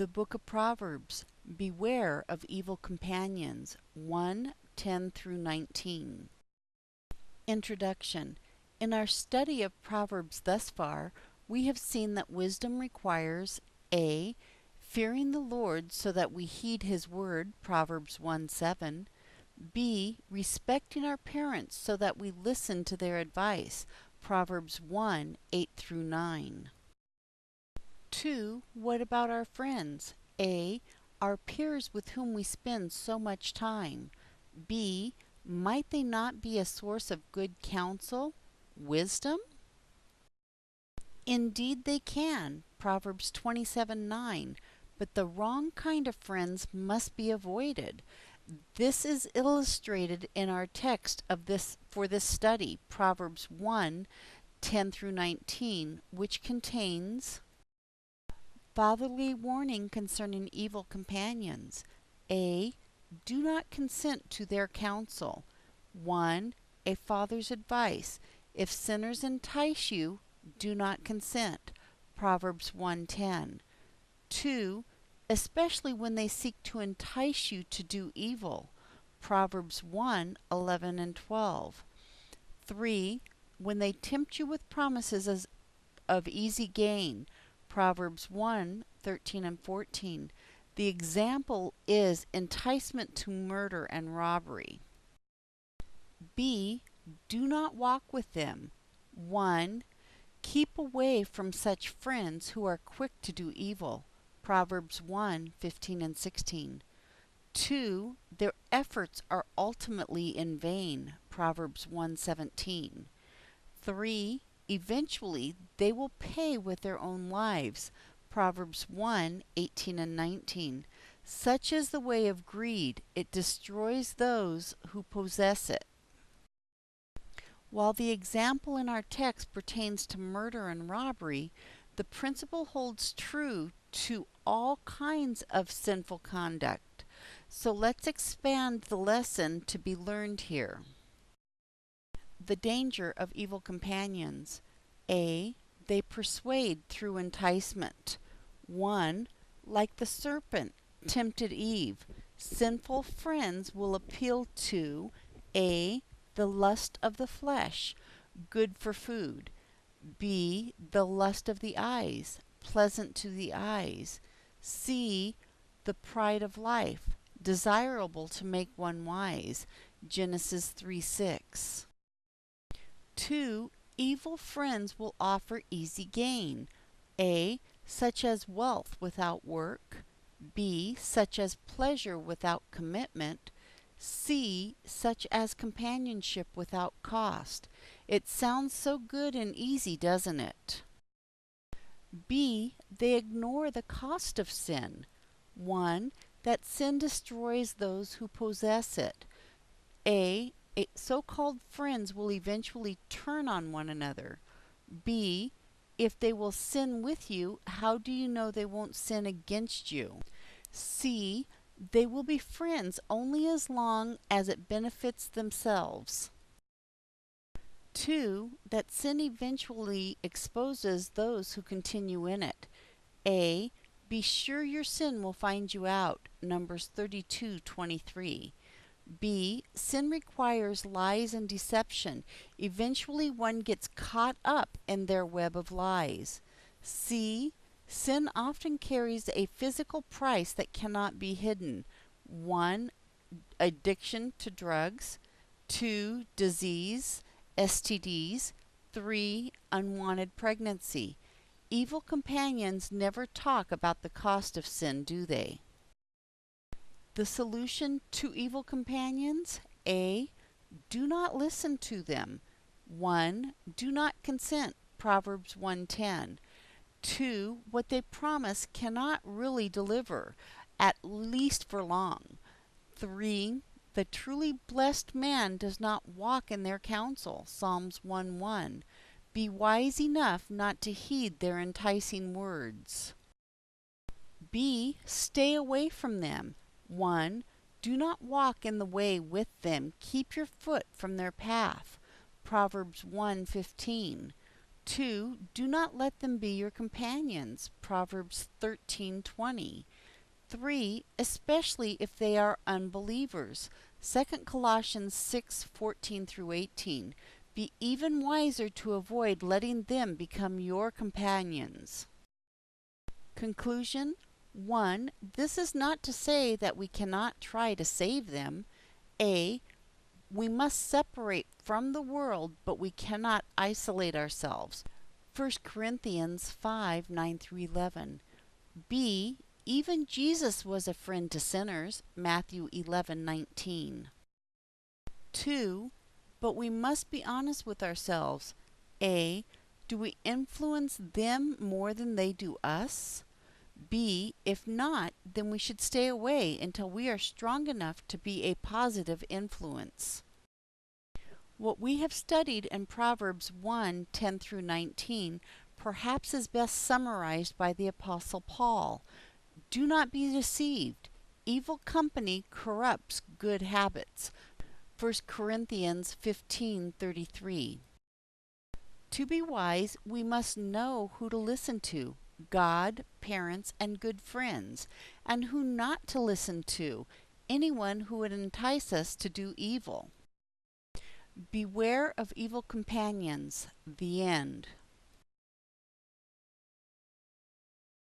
The Book of Proverbs, Beware of Evil Companions, 1:10 through 19. Introduction. In our study of Proverbs thus far, we have seen that wisdom requires a. Fearing the Lord so that we heed His word, Proverbs 1:7. b. Respecting our parents so that we listen to their advice, Proverbs 1:8 through 9. 2. What about our friends? A. Our peers with whom we spend so much time. B. Might they not be a source of good counsel, wisdom? Indeed they can, Proverbs 27:9, but the wrong kind of friends must be avoided. This is illustrated in our text for this study, Proverbs 1:10 through 19, which contains fatherly warning concerning evil companions. A. Do not consent to their counsel. 1. A father's advice. If sinners entice you, do not consent. Proverbs 1:10. 2. Especially when they seek to entice you to do evil. Proverbs 1:11 and 12. 3. When they tempt you with promises of easy gain. Proverbs 1:13 and 14. The example is enticement to murder and robbery. B. Do not walk with them. 1. Keep away from such friends who are quick to do evil. Proverbs 1:15 and 16. 2. Their efforts are ultimately in vain. Proverbs 1:17. 3. Eventually they will pay with their own lives. Proverbs 1:18 and 19. Such is the way of greed. It destroys those who possess it. While the example in our text pertains to murder and robbery, the principle holds true to all kinds of sinful conduct. So let's expand the lesson to be learned here. The danger of evil companions. A. They persuade through enticement. 1. Like the serpent tempted Eve, sinful friends will appeal to A. The lust of the flesh, good for food. B. The lust of the eyes, pleasant to the eyes. C. The pride of life, desirable to make one wise. Genesis 3:6. 2. Evil friends will offer easy gain. A. Such as wealth without work. B. Such as pleasure without commitment. C. Such as companionship without cost. It sounds so good and easy, doesn't it? B. They ignore the cost of sin. 1. That sin destroys those who possess it. A. So-called friends will eventually turn on one another. B. If they will sin with you, how do you know they won't sin against you? C. They will be friends only as long as it benefits themselves. 2. That sin eventually exposes those who continue in it. A. Be sure your sin will find you out. Numbers 32:23. B. Sin requires lies and deception. Eventually one gets caught up in their web of lies. C. Sin often carries a physical price that cannot be hidden. 1. Addiction to drugs. 2. Disease, STDs. 3. Unwanted pregnancy. Evil companions never talk about the cost of sin, do they? The solution to evil companions? A. Do not listen to them. 1. Do not consent. Proverbs 1:10. 2. What they promise cannot really deliver, at least for long. 3. The truly blessed man does not walk in their counsel. Psalms 1:1. Be wise enough not to heed their enticing words. B. Stay away from them. 1. Do not walk in the way with them. Keep your foot from their path. Proverbs 1:15. 2. Do not let them be your companions. Proverbs 13:20. 3. Especially if they are unbelievers. 2 Colossians 6:14 through 18. Be even wiser to avoid letting them become your companions. Conclusion 1. This is not to say that we cannot try to save them. We must separate from the world, but we cannot isolate ourselves. 1 Corinthians 5:9 through 11. B. Even Jesus was a friend to sinners. Matthew 11:19. 2. But we must be honest with ourselves. A. Do we influence them more than they do us? B. If not, then we should stay away until we are strong enough to be a positive influence. What we have studied in Proverbs 1:10 through 19 perhaps is best summarized by the Apostle Paul. Do not be deceived. Evil company corrupts good habits. 1 Corinthians 15:33. To be wise, we must know who to listen to, God, parents, and good friends, and who not to listen to, anyone who would entice us to do evil. Beware of evil companions. The end.